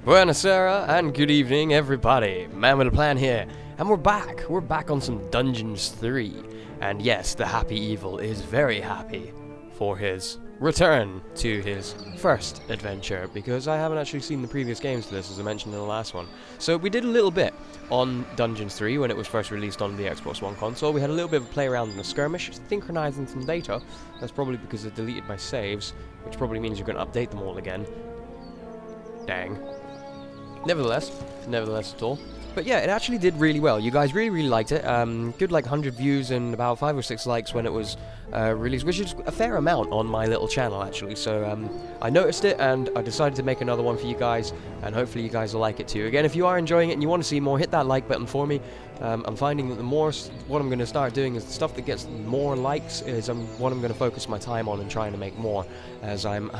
Buonasera and good evening everybody, MannwidaPlann here, and we're back on some Dungeons 3, and yes, the Happy Evil is very happy for his return to his first adventure, because I haven't actually seen the previous games to this, as I mentioned in the last one. So we did a little bit on Dungeons 3 when it was first released on the Xbox One console. We had a little bit of a play around in the skirmish, synchronizing some data. That's probably because I deleted my saves, which probably means you're going to update them all again. Dang. Nevertheless at all. But yeah, it actually did really well. You guys really liked it. Good like 100 views and about 5 or 6 likes when it was released, which is a fair amount on my little channel actually. So I noticed it and I decided to make another one for you guys, and hopefully you guys will like it too. Again, if you are enjoying it and you want to see more, hit that like button for me. I'm finding that the more what I'm going to start doing is the stuff that gets more likes is what I'm going to focus my time on and trying to make more, as I'm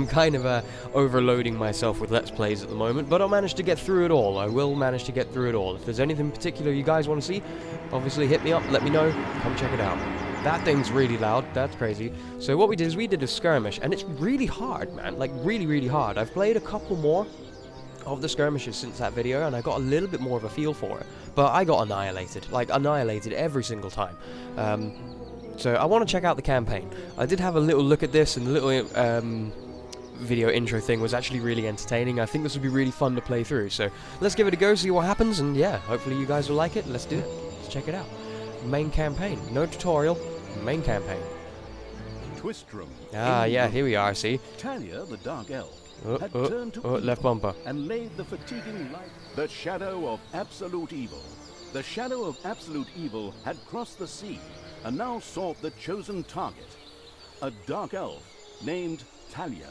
kind of overloading myself with Let's Plays at the moment, but I'll manage to get through it all. I will manage to get through it all. If there's anything particular you guys want to see, obviously hit me up, let me know, come check it out. That thing's really loud, that's crazy. So what we did is we did a skirmish, and it's really hard, man, like really hard. I've played a couple more of the skirmishes since that video, and I got a little bit more of a feel for it, but I got annihilated every single time. So I want to check out the campaign. I did have a little look at this, and the little video intro thing was actually really entertaining. I think this would be really fun to play through, so let's give it a go, see what happens, and yeah, hopefully you guys will like it. Let's do it. Let's check it out. Main campaign. No tutorial. Main campaign. Twistrum. Ah, yeah, here we are, see. Talia, the Dark Elf, had Oh, turned to left bumper. and laid the fatiguing light. The shadow of absolute evil. The shadow of absolute evil had crossed the sea and now sought the chosen target, a Dark Elf named Talia.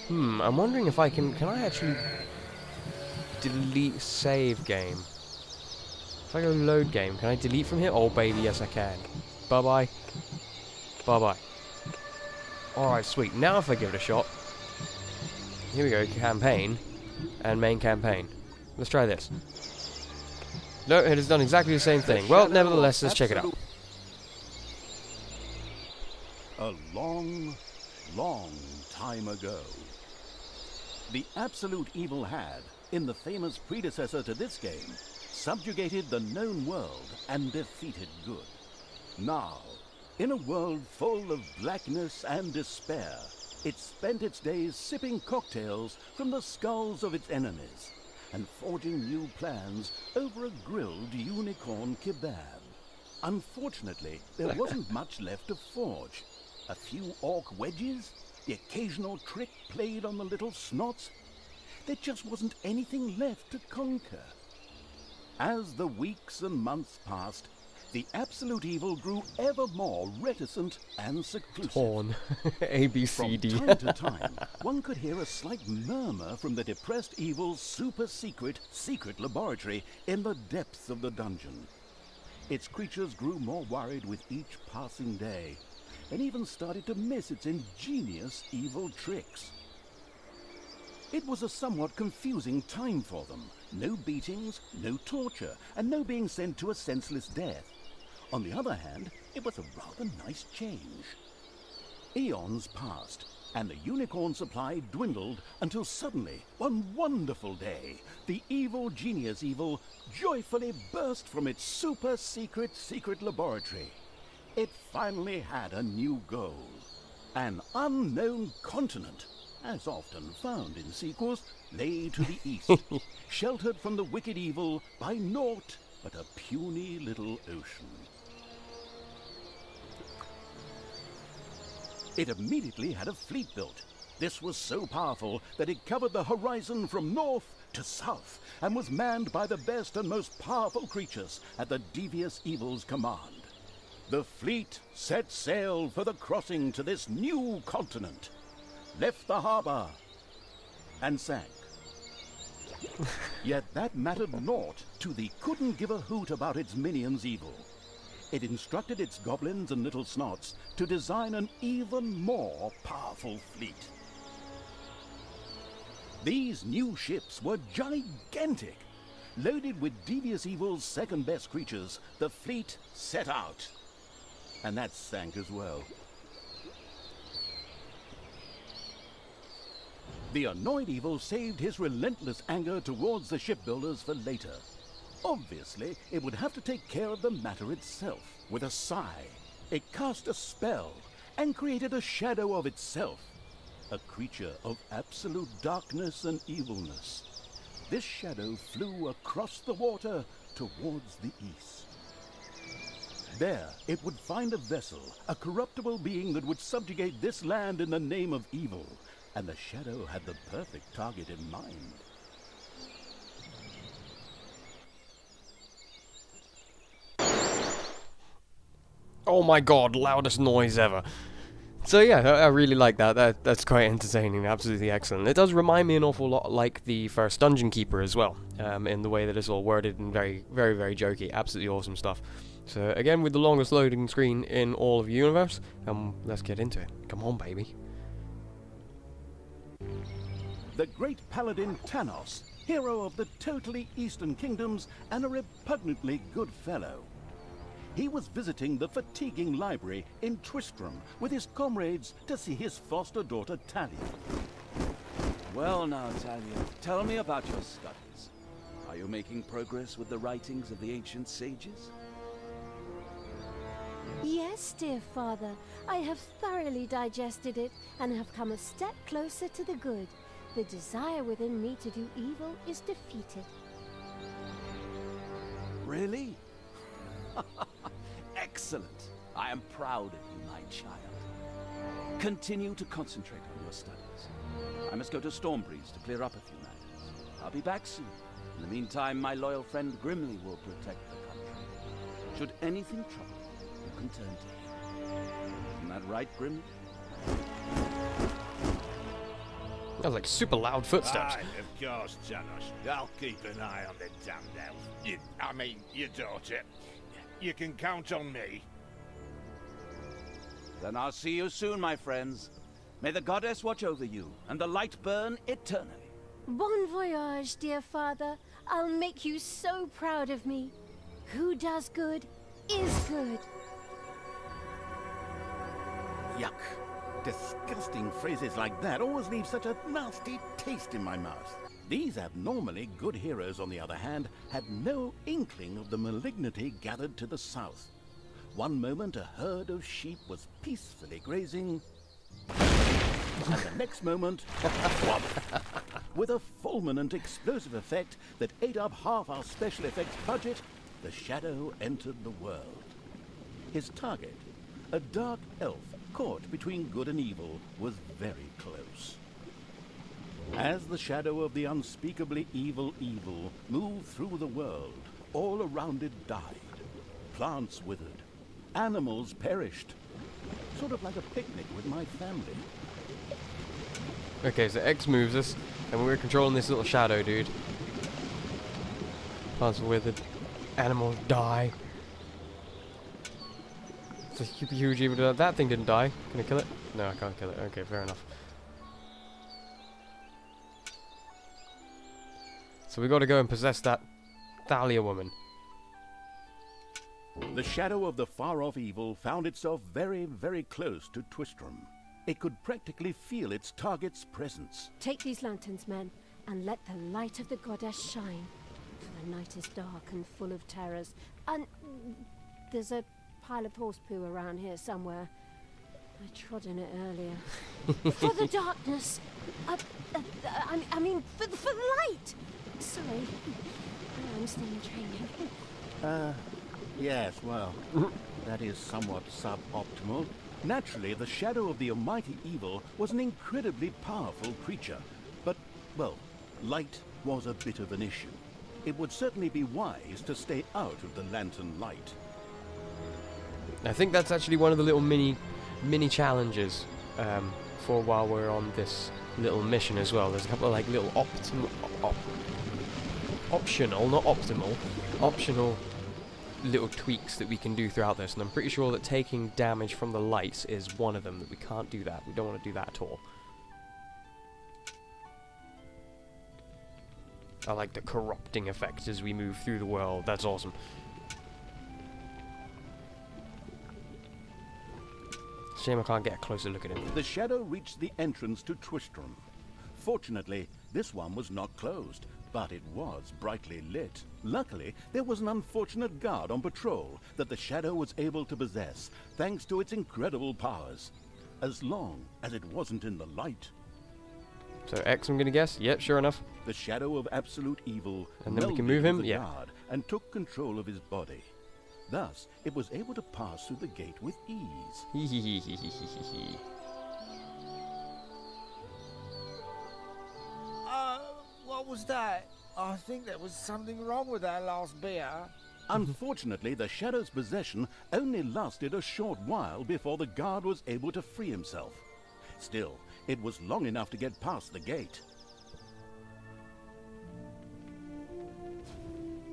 I'm wondering if I can I actually delete save game? If I go load game, can I delete from here? Oh baby, yes I can. Bye-bye. Bye-bye. Alright, sweet. Now if I give it a shot. Here we go, campaign. And main campaign. Let's try this. No, it has done exactly the same thing. Well, nevertheless, let's check it out. A long time ago, the absolute evil had, in the famous predecessor to this game, subjugated the known world and defeated good. Now, in a world full of blackness and despair, it spent its days sipping cocktails from the skulls of its enemies and forging new plans over a grilled unicorn kebab. Unfortunately, there wasn't much left to forge. A few orc wedges, the occasional trick played on the little snots. There just wasn't anything left to conquer. As the weeks and months passed, the absolute evil grew ever more reticent and seclusive. Torn. A, B, C, D. From time to time, one could hear a slight murmur from the depressed evil's secret laboratory in the depths of the dungeon. Its creatures grew more worried with each passing day, and even started to miss its ingenious evil tricks. It was a somewhat confusing time for them. No beatings, no torture, and no being sent to a senseless death. On the other hand, it was a rather nice change. Eons passed, and the unicorn supply dwindled until suddenly, one wonderful day, the evil genius evil joyfully burst from its secret laboratory. It finally had a new goal. An unknown continent, as often found in sequels, lay to the east, sheltered from the wicked evil by naught but a puny little ocean. It immediately had a fleet built. This was so powerful that it covered the horizon from north to south and was manned by the best and most powerful creatures at the devious evil's command. The fleet set sail for the crossing to this new continent, left the harbor, and sank. Yet that mattered naught to the couldn't give a hoot about its minions' evil. It instructed its goblins and little snots to design an even more powerful fleet. These new ships were gigantic. Loaded with devious evil's second-best creatures, the fleet set out. And that sank as well. The annoyed evil saved his relentless anger towards the shipbuilders for later. Obviously, it would have to take care of the matter itself. With a sigh, it cast a spell and created a shadow of itself, a creature of absolute darkness and evilness. This shadow flew across the water towards the east. There, it would find a vessel, a corruptible being that would subjugate this land in the name of evil, and the shadow had the perfect target in mind. Oh my god, loudest noise ever. So yeah, I really like that. That's quite entertaining, absolutely excellent. It does remind me an awful lot like the first Dungeon Keeper as well, in the way that it's all worded and very, very, very jokey. Absolutely awesome stuff. So again, with the longest loading screen in all of the universe, let's get into it. Come on, baby. The great paladin Tanos, hero of the totally eastern kingdoms and a repugnantly good fellow. He was visiting the fatiguing library in Tristram with his comrades to see his foster daughter Talia. Well now, Talia, tell me about your studies. Are you making progress with the writings of the ancient sages? Yes, dear father. I have thoroughly digested it and have come a step closer to the good. The desire within me to do evil is defeated. Really? Excellent. I am proud of you, my child. Continue to concentrate on your studies. I must go to Stormbreeze to clear up a few matters. I'll be back soon. In the meantime, my loyal friend Grimly will protect the country. Should anything trouble you, you can turn to him. Isn't that right, Grimly? That was like super loud footsteps. Aye, of course, Janos. I'll keep an eye on the damned elf. I mean, your daughter. You can count on me. Then I'll see you soon, my friends. May the goddess watch over you, and the light burn eternally. Bon voyage, dear father. I'll make you so proud of me. Who does good is good. Yuck. Disgusting phrases like that always leave such a nasty taste in my mouth. These abnormally good heroes, on the other hand, had no inkling of the malignity gathered to the south. One moment a herd of sheep was peacefully grazing, and the next moment, whop, with a fulminant explosive effect that ate up half our special effects budget, the shadow entered the world. His target, a dark elf caught between good and evil, was very close. As the shadow of the unspeakably evil moved through the world, all around it died. Plants withered. Animals perished. Sort of like a picnic with my family. Okay, so X moves us, and we're controlling this little shadow dude. Plants are withered. Animals die. It's a huge evil. That thing didn't die. Can I kill it? No, I can't kill it. Okay, fair enough. So we got to go and possess that Thalia woman. The shadow of the far-off evil found itself very, very close to Twistram. It could practically feel its target's presence. Take these lanterns, men, and let the light of the goddess shine. For the night is dark and full of terrors. And there's a pile of horse poo around here somewhere. I trod in it earlier. For the darkness! I mean, for the light! Sorry. I'm still in training. Yes, well, that is somewhat suboptimal. Naturally, the shadow of the almighty evil was an incredibly powerful creature. But, well, light was a bit of an issue. It would certainly be wise to stay out of the lantern light. I think that's actually one of the little mini challenges for while we're on this little mission as well. There's a couple of like little optional little tweaks that we can do throughout this, and I'm pretty sure that taking damage from the lights is one of them. That we can't do that. We don't want to do that at all. I like the corrupting effect as we move through the world. That's awesome. Shame I can't get a closer look at him. The shadow reached the entrance to Twistram. Fortunately, this one was not closed, but it was brightly lit. Luckily, there was an unfortunate guard on patrol that the shadow was able to possess, thanks to its incredible powers. As long as it wasn't in the light. So X, I'm gonna guess. Yep, sure enough. The shadow of absolute evil And then we can melded move him? with the Yeah. guard and took control of his body. Thus, it was able to pass through the gate with ease. Hehehehehehe. What was that? I think there was something wrong with that last beer. Unfortunately, the shadow's possession only lasted a short while before the guard was able to free himself. Still, it was long enough to get past the gate.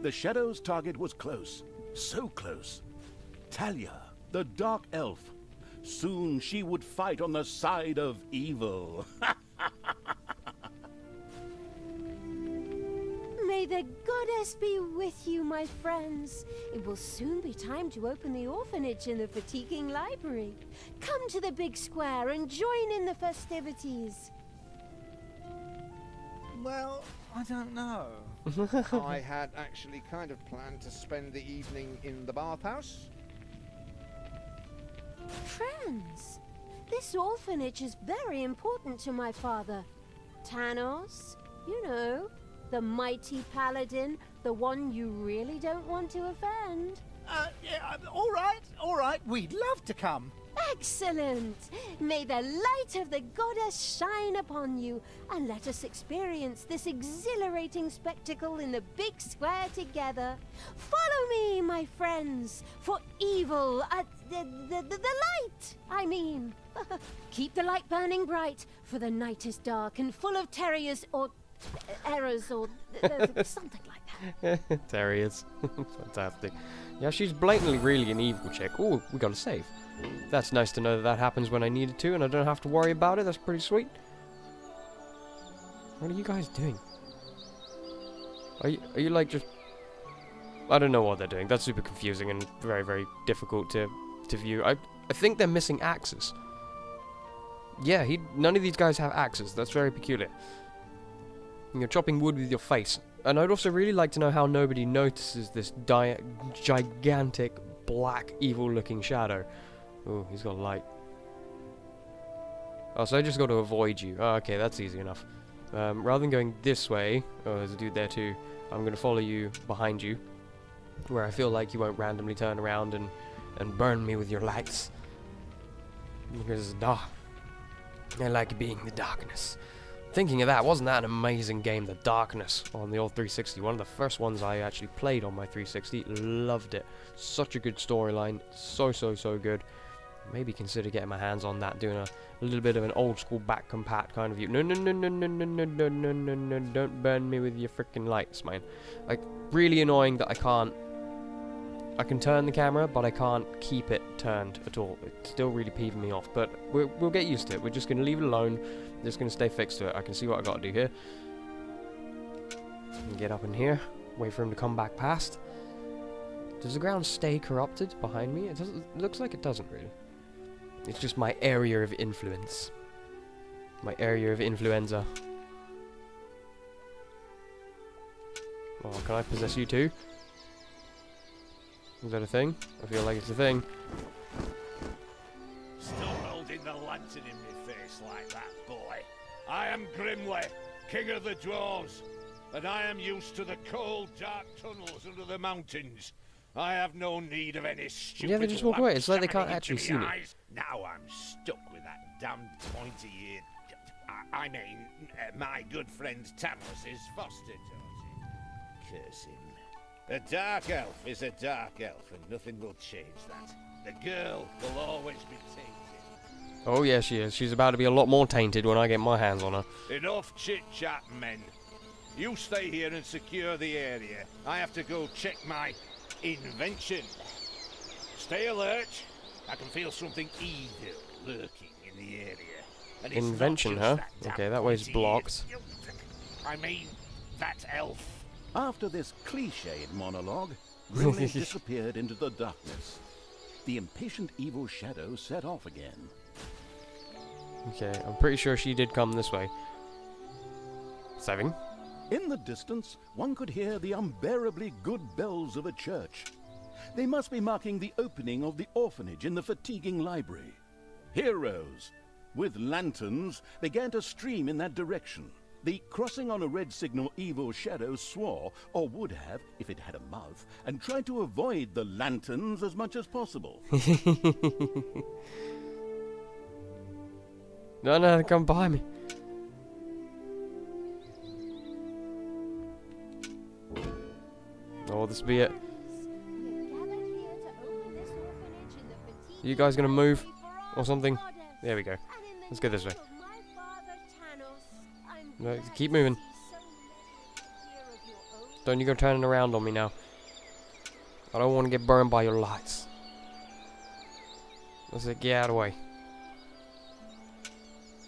The shadow's target was close, so close. Talia, the dark elf. Soon she would fight on the side of evil. May the goddess be with you, my friends. It will soon be time to open the orphanage in the fatiguing library. Come to the big square and join in the festivities. Well, I don't know. I had actually kind of planned to spend the evening in the bathhouse. Friends, this orphanage is very important to my father. Tanos, you know, the mighty paladin, the one you really don't want to offend. Yeah, all right, we'd love to come. Excellent! May the light of the goddess shine upon you, and let us experience this exhilarating spectacle in the big square together. Follow me, my friends, for evil, the light, I mean. Keep the light burning bright, for the night is dark and full of terriers or errors or something like that. Terriers. Fantastic. Yeah, she's blatantly really an evil chick. Oh, we got a save. That's nice to know that that happens when I need it to, and I don't have to worry about it. That's pretty sweet. What are you guys doing? Are you like just... I don't know what they're doing. That's super confusing and very, very difficult to view. I think they're missing axes. Yeah, none of these guys have axes. That's very peculiar. You're chopping wood with your face. And I'd also really like to know how nobody notices this gigantic, black, evil-looking shadow. Oh, he's got light. Oh, so I just got to avoid you. Oh, okay, that's easy enough. Rather than going this way... Oh, there's a dude there too. I'm going to follow you behind you. Where I feel like you won't randomly turn around and burn me with your lights. Because it's dark. I like being the darkness. Thinking of that, wasn't that an amazing game, The Darkness, on the old 360? One of the first ones I actually played on my 360. Loved it. Such a good storyline. So good. Maybe consider getting my hands on that, doing a little bit of an old school back compat kind of view. No, don't burn me with your freaking lights, man. Like, really annoying that I can turn the camera, but I can't keep it turned at all. It's still really peeving me off, but we'll get used to it. We're just going to leave it alone. Just going to stay fixed to it. I can see what I got to do here. Get up in here. Wait for him to come back past. Does the ground stay corrupted behind me? It looks like it doesn't really. It's just my area of influence. My area of influenza. Oh, can I possess you too? Is that a thing? I feel like it's a thing. Still holding the lantern in my face like that, boy. I am Grimly, king of the dwarves, and I am used to the cold, dark tunnels under the mountains. I have no need of any stupid... Yeah, they just walk away. It's like they can't actually see me. Now I'm stuck with that damned pointy-eared... I mean, my good friend Tanos' foster daughter. Curse him. A dark elf is a dark elf, and nothing will change that. The girl will always be tainted. Oh yeah, she is. She's about to be a lot more tainted when I get my hands on her. Enough chit-chat, men. You stay here and secure the area. I have to go check my invention. Stay alert. I can feel something evil lurking in the area. And it's Invention, huh? Okay, that way's blocked. I mean, that elf. After this cliched monologue, Grimly disappeared into the darkness. The impatient evil shadow set off again. Okay, I'm pretty sure she did come this way. 7. In the distance, one could hear the unbearably good bells of a church. They must be marking the opening of the orphanage in the fatiguing library. Heroes with lanterns began to stream in that direction. The crossing on a red signal evil shadow swore, or would have if it had a mouth, and tried to avoid the lanterns as much as possible. No, come behind me. Oh, this will be it. You guys gonna move or something? There we go. Let's go this way. No, keep moving. Don't you go turning around on me now. I don't want to get burned by your lights. Let's get out of the way.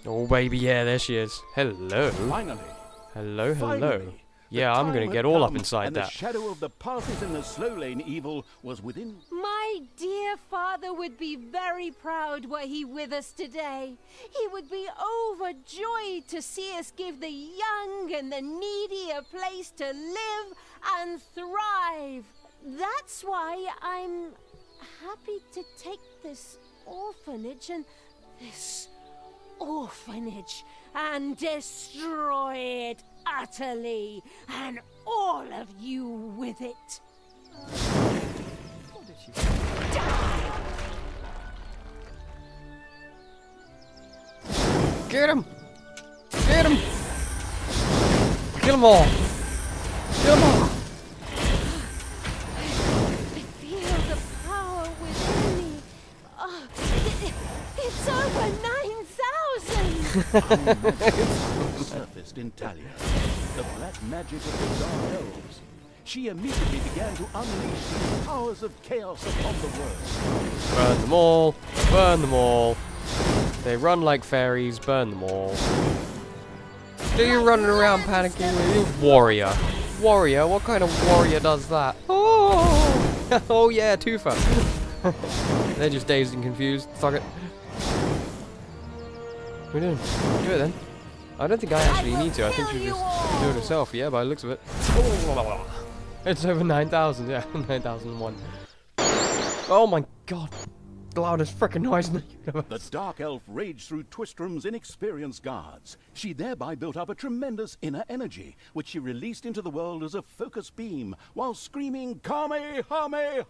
Oh baby, yeah, there she is. Hello. Finally. Hello. Finally, Yeah, the I'm gonna time get had all up come, inside and that. The shadow of the passes in the slow lane evil was within. My dear father would be very proud were he with us today. He would be overjoyed to see us give the young and the needy a place to live and thrive. That's why I'm happy to take this orphanage and destroy it utterly, and all of you with it. Get him! Get him! Kill them all! Kill them all! I feel the power within me. Oh, it's over 9,000! Surfaced in Talia, the black magic of the Dark Elves. She immediately began to unleash the powers of chaos upon the world. Burn them all! Burn them all! They run like fairies, burn them all. Do you running around panicking with you? Warrior. Warrior? What kind of warrior does that? Oh! Oh yeah, Tufa. They're just dazed and confused. Fuck it. What are we doing? Do it then. I don't think I actually need to. I think she just do it herself, yeah, by the looks of it. It's over 9,000, yeah, 9,001. Oh my god. The loudest frickin' noise in the universe. The Dark Elf raged through Twistrom's inexperienced guards. She thereby built up a tremendous inner energy, which she released into the world as a focus beam, while screaming, Kamehameha!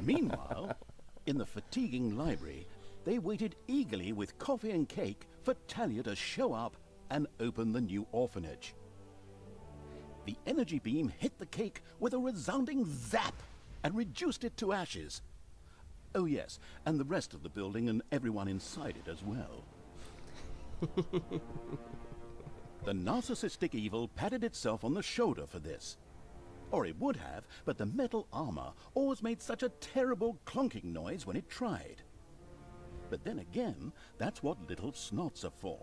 Meanwhile, in the fatiguing library, they waited eagerly with coffee and cake for Talia to show up and open the new orphanage. The energy beam hit the cake with a resounding zap and reduced it to ashes. Oh yes, and the rest of the building and everyone inside it as well. The narcissistic evil patted itself on the shoulder for this. Or it would have, but the metal armor always made such a terrible clonking noise when it tried. But then again, that's what little snots are for.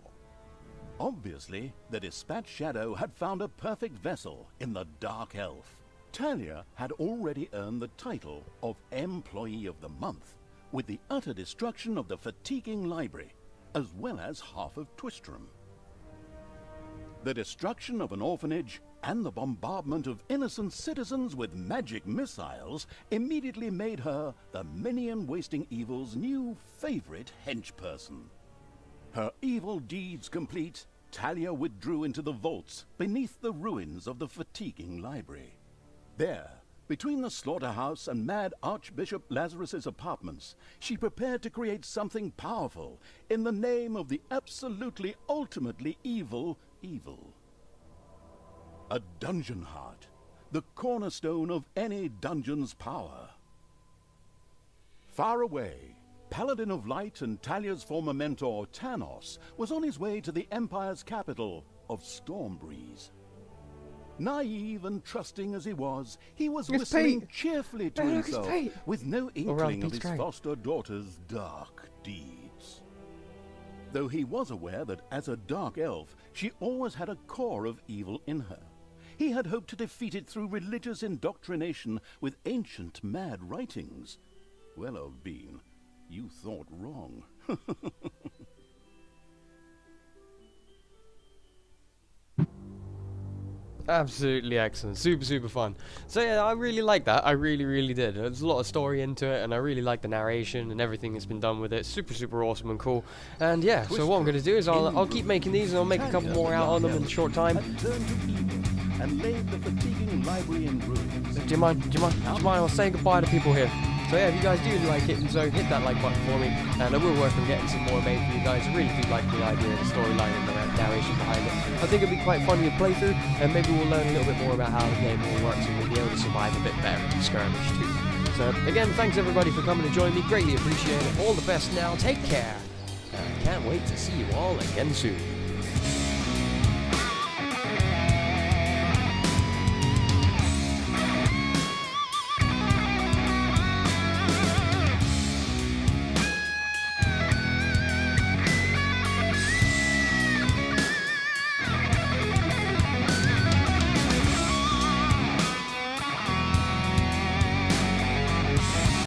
Obviously, the Dispatch Shadow had found a perfect vessel in the Dark Elf. Talia had already earned the title of Employee of the Month, with the utter destruction of the fatiguing library, as well as half of Twistrom. The destruction of an orphanage and the bombardment of innocent citizens with magic missiles immediately made her the minion-wasting evil's new favorite henchperson. Her evil deeds complete, Talia withdrew into the vaults beneath the ruins of the fatiguing library. There, between the slaughterhouse and Mad Archbishop Lazarus's apartments, she prepared to create something powerful in the name of the absolutely ultimately evil. A dungeon heart, the cornerstone of any dungeon's power. Far away, Paladin of Light and Talia's former mentor, Tanos, was on his way to the Empire's capital of Stormbreeze. Naive and trusting as he was whistling cheerfully to himself, with no inkling of his foster daughter's dark deeds. Though he was aware that as a dark elf, she always had a core of evil in her. He had hoped to defeat it through religious indoctrination with ancient mad writings. Well, old bean, you thought wrong. Absolutely excellent. Super, super fun. So yeah, I really like that. I really, really did. There's a lot of story into it, and I really like the narration and everything that's been done with it. Super, super awesome and cool. And yeah, so what I'm going to do is I'll keep making these, and I'll make a couple more out on them in a short time. And laid the fatiguing library in ruins. Do you mind? I'll say goodbye to people here. So yeah, if you guys do like it, so hit that like button for me, and I will work on getting some more made for you guys. I really do like the idea of the storyline and the narration behind it. I think it'll be quite fun to play through, and maybe we'll learn a little bit more about how the game all works, and we'll be able to survive a bit better in skirmish too. So again, thanks everybody for coming to join me. Greatly appreciate it. All the best now. Take care. And I can't wait to see you all again soon.